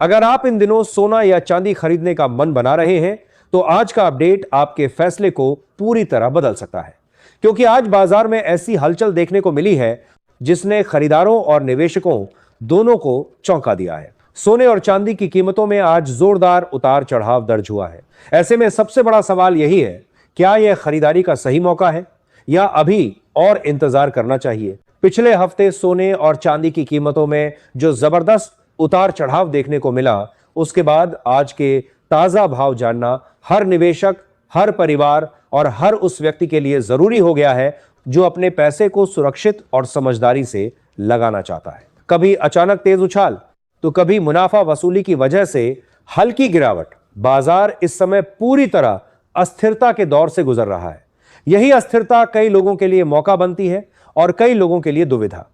अगर आप इन दिनों सोना या चांदी खरीदने का मन बना रहे हैं तो आज का अपडेट आपके फैसले को पूरी तरह बदल सकता है, क्योंकि आज बाजार में ऐसी हलचल देखने को मिली है जिसने खरीदारों और निवेशकों दोनों को चौंका दिया है। सोने और चांदी की कीमतों में आज जोरदार उतार चढ़ाव दर्ज हुआ है। ऐसे में सबसे बड़ा सवाल यही है, क्या यह खरीदारी का सही मौका है या अभी और इंतजार करना चाहिए। पिछले हफ्ते सोने और चांदी की कीमतों में जो जबरदस्त उतार चढ़ाव देखने को मिला, उसके बाद आज के ताजा भाव जानना हर निवेशक, हर परिवार और हर उस व्यक्ति के लिए जरूरी हो गया है जो अपने पैसे को सुरक्षित और समझदारी से लगाना चाहता है। कभी अचानक तेज उछाल तो कभी मुनाफा वसूली की वजह से हल्की गिरावट। बाजार इस समय पूरी तरह अस्थिरता के दौर से गुजर रहा है। यही अस्थिरता कई लोगों के लिए मौका बनती है और कई लोगों के लिए दुविधा।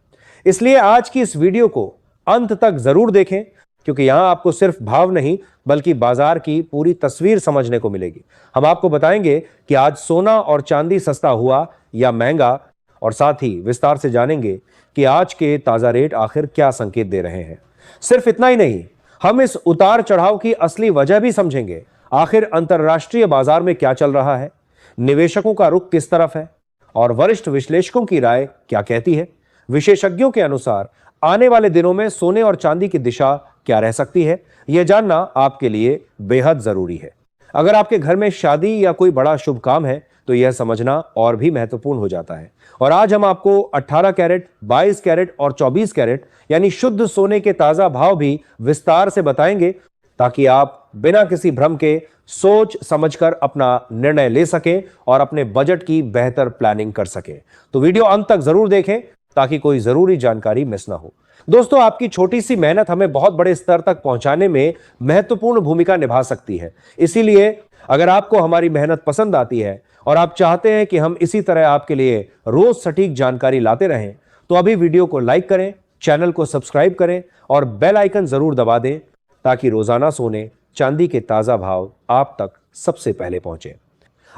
इसलिए आज की इस वीडियो को अंत तक जरूर देखें, क्योंकि यहां आपको सिर्फ भाव नहीं बल्कि बाजार की पूरी तस्वीर समझने को मिलेगी। हम आपको बताएंगे कि आज सोना और चांदी सस्ता हुआ या महंगा, और साथ ही विस्तार से जानेंगे कि आज के ताजा रेट आखिर क्या संकेत दे रहे हैं। सिर्फ इतना ही नहीं, हम इस उतार चढ़ाव की असली वजह भी समझेंगे। आखिर अंतरराष्ट्रीय बाजार में क्या चल रहा है, निवेशकों का रुख किस तरफ है और वरिष्ठ विश्लेषकों की राय क्या कहती है। विशेषज्ञों के अनुसार आने वाले दिनों में सोने और चांदी की दिशा क्या रह सकती है, यह जानना आपके लिए बेहद जरूरी है। अगर आपके घर में शादी या कोई बड़ा शुभ काम है तो यह समझना और भी महत्वपूर्ण हो जाता है। और आज हम आपको 18 कैरेट, 22 कैरेट और 24 कैरेट यानी शुद्ध सोने के ताजा भाव भी विस्तार से बताएंगे, ताकि आप बिना किसी भ्रम के सोच समझकर अपना निर्णय ले सकें और अपने बजट की बेहतर प्लानिंग कर सकें। तो वीडियो अंत तक जरूर देखें ताकि कोई जरूरी जानकारी मिस ना हो। दोस्तों, आपकी छोटी सी मेहनत हमें बहुत बड़े स्तर तक पहुंचाने में महत्वपूर्ण भूमिका निभा सकती है। इसीलिए अगर आपको हमारी मेहनत पसंद आती है और आप चाहते हैं कि हम इसी तरह आपके लिए रोज सटीक जानकारी लाते रहें, तो अभी वीडियो को लाइक करें, चैनल को सब्सक्राइब करें और बेल आइकन जरूर दबा दें, ताकि रोजाना सोने चांदी के ताजा भाव आप तक सबसे पहले पहुंचे।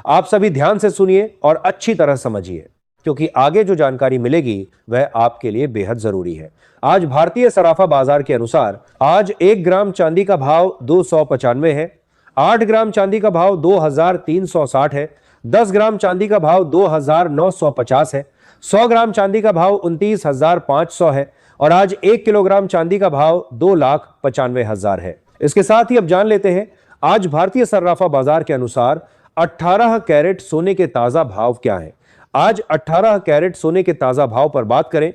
आप सभी ध्यान से सुनिए और अच्छी तरह समझिए, क्योंकि आगे जो जानकारी मिलेगी वह आपके लिए बेहद जरूरी है। आज भारतीय सराफा बाजार के अनुसार आज 1 ग्राम चांदी का भाव 295 है, 8 ग्राम चांदी का भाव 2360 है, 10 ग्राम चांदी का भाव 2950 है, 100 ग्राम चांदी का भाव 29,500 है और आज 1 किलोग्राम चांदी का भाव 2,95,000 है। इसके साथ ही अब जान लेते हैं आज भारतीय सराफा बाजार के अनुसार 18 कैरेट सोने के ताजा भाव क्या है। आज 18 कैरेट सोने के ताजा भाव पर बात करें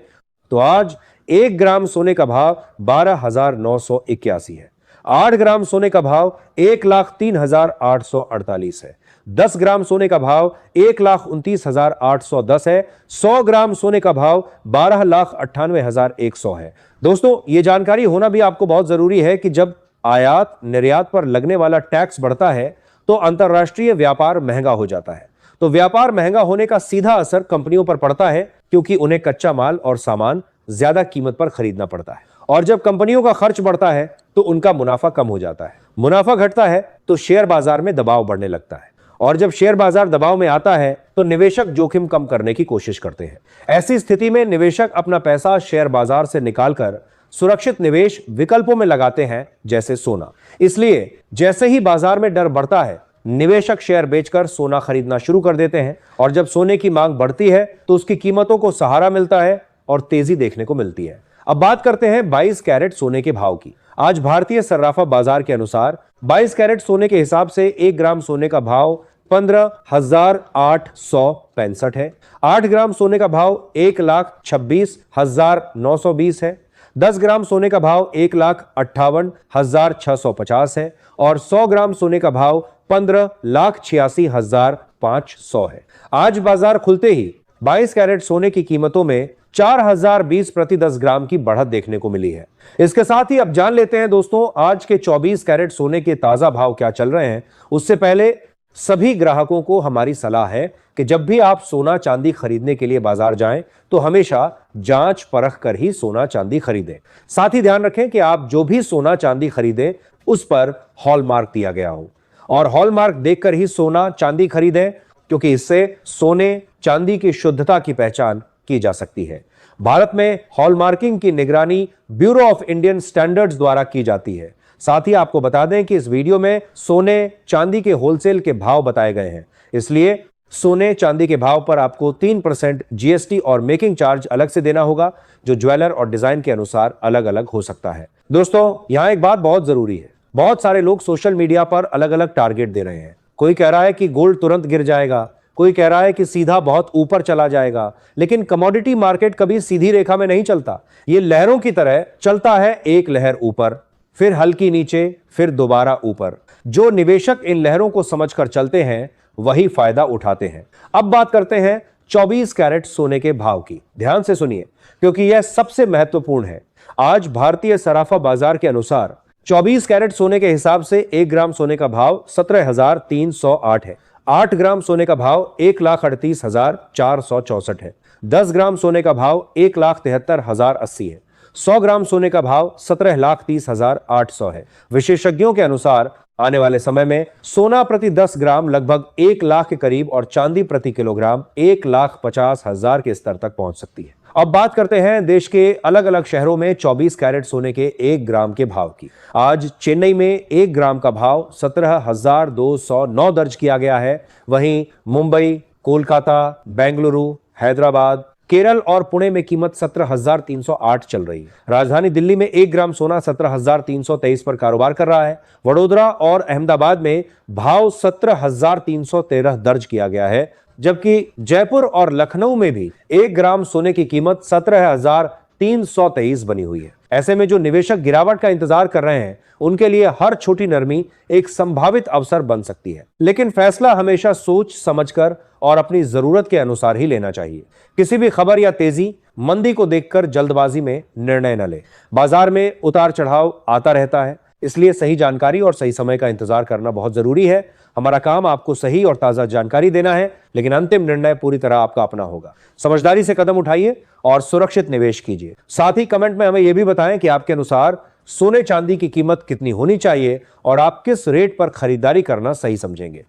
तो आज 1 ग्राम सोने का भाव 12,981 है, 8 ग्राम सोने का भाव 1,03,848 है, 10 ग्राम सोने का भाव 1,29,810 है, 100 ग्राम सोने का भाव 12,98,100 है। दोस्तों, ये जानकारी होना भी आपको बहुत जरूरी है कि जब आयात निर्यात पर लगने वाला टैक्स बढ़ता है तो अंतरराष्ट्रीय व्यापार महंगा हो जाता है। तो व्यापार महंगा होने का सीधा असर कंपनियों पर पड़ता है, क्योंकि उन्हें कच्चा माल और सामान ज्यादा कीमत पर खरीदना पड़ता है। और जब कंपनियों का खर्च बढ़ता है तो उनका मुनाफा कम हो जाता है। मुनाफा घटता है तो शेयर बाजार में दबाव बढ़ने लगता है, और जब शेयर बाजार दबाव में आता है तो निवेशक जोखिम कम करने की कोशिश करते हैं। ऐसी स्थिति में निवेशक अपना पैसा शेयर बाजार से निकालकर सुरक्षित निवेश विकल्पों में लगाते हैं, जैसे सोना। इसलिए जैसे ही बाजार में डर बढ़ता है, निवेशक शेयर बेचकर सोना खरीदना शुरू कर देते हैं, और जब सोने की मांग बढ़ती है तो उसकी कीमतों को सहारा मिलता है और तेजी देखने को मिलती है। अब बात करते हैं 22 कैरेट सोने के भाव की। आज भारतीय सराफा बाजार के अनुसार 22 कैरेट सोने के हिसाब से 1 ग्राम सोने का भाव 15,865 है, 8 ग्राम सोने का भाव 1,26,920 है, 10 ग्राम सोने का भाव 1,58,650 है और 100 ग्राम सोने का भाव 15,86,500 है। आज बाजार खुलते ही 22 कैरेट सोने की कीमतों में 4,020 प्रति 10 ग्राम की बढ़त देखने को मिली है। इसके साथ ही अब जान लेते हैं दोस्तों आज के 24 कैरेट सोने के ताजा भाव क्या चल रहे हैं। उससे पहले सभी ग्राहकों को हमारी सलाह है कि जब भी आप सोना चांदी खरीदने के लिए बाजार जाएं तो हमेशा जांच परख कर ही सोना चांदी खरीदें। साथ ही ध्यान रखें कि आप जो भी सोना चांदी खरीदें उस पर हॉलमार्क दिया गया हो, और हॉलमार्क देखकर ही सोना चांदी खरीदें, क्योंकि इससे सोने चांदी की शुद्धता की पहचान की जा सकती है। भारत में हॉलमार्किंग की निगरानी ब्यूरो ऑफ इंडियन स्टैंडर्ड्स द्वारा की जाती है। साथ ही आपको बता दें कि इस वीडियो में सोने चांदी के होलसेल के भाव बताए गए हैं, इसलिए सोने चांदी के भाव पर आपको 3% जीएसटी और मेकिंग चार्ज अलग से देना होगा, जो ज्वेलर और डिजाइन के अनुसार अलग अलग हो सकता है। दोस्तों, यहां एक बात बहुत जरूरी है। बहुत सारे लोग सोशल मीडिया पर अलग अलग टारगेट दे रहे हैं। कोई कह रहा है कि गोल्ड तुरंत गिर जाएगा, कोई कह रहा है कि सीधा बहुत ऊपर चला जाएगा, लेकिन कमोडिटी मार्केट कभी सीधी रेखा में नहीं चलता। ये लहरों की तरह चलता है, एक लहर ऊपर, फिर हल्की नीचे, फिर दोबारा ऊपर। जो निवेशक इन लहरों को समझकर चलते हैं वही फायदा उठाते हैं। अब बात करते हैं 24 कैरेट सोने के भाव की। ध्यान से सुनिए, क्योंकि यह सबसे महत्वपूर्ण है। आज भारतीय सराफा बाजार के अनुसार 24 कैरेट सोने के हिसाब से 1 ग्राम सोने का भाव 17,308 है। 8 ग्राम सोने का भाव 1,38,464 है। 10 ग्राम सोने का भाव 1,73,080 है। 100 ग्राम सोने का भाव 17,30,800 है। विशेषज्ञों के अनुसार आने वाले समय में सोना प्रति 10 ग्राम लगभग 1 लाख के करीब और चांदी प्रति किलोग्राम 1,50,000 के स्तर तक पहुंच सकती है। अब बात करते हैं देश के अलग अलग शहरों में 24 कैरेट सोने के 1 ग्राम के भाव की। आज चेन्नई में 1 ग्राम का भाव 17,209 दर्ज किया गया है। वहीं मुंबई, कोलकाता, बेंगलुरु, हैदराबाद, केरल और पुणे में कीमत 17,308 चल रही है। राजधानी दिल्ली में 1 ग्राम सोना 17,323 पर कारोबार कर रहा है। वडोदरा और अहमदाबाद में भाव 17,313 दर्ज किया गया है, जबकि जयपुर और लखनऊ में भी 1 ग्राम सोने की कीमत 17,323 बनी हुई है। ऐसे में जो निवेशक गिरावट का इंतजार कर रहे हैं, उनके लिए हर छोटी नरमी एक संभावित अवसर बन सकती है। लेकिन फैसला हमेशा सोच समझकर और अपनी जरूरत के अनुसार ही लेना चाहिए। किसी भी खबर या तेजी मंदी को देखकर जल्दबाजी में निर्णय न ले। बाजार में उतार चढ़ाव आता रहता है, इसलिए सही जानकारी और सही समय का इंतजार करना बहुत जरूरी है। हमारा काम आपको सही और ताजा जानकारी देना है, लेकिन अंतिम निर्णय पूरी तरह आपका अपना होगा। समझदारी से कदम उठाइए और सुरक्षित निवेश कीजिए। साथ ही कमेंट में हमें यह भी बताएं कि आपके अनुसार सोने चांदी की कीमत कितनी होनी चाहिए और आप किस रेट पर खरीदारी करना सही समझेंगे।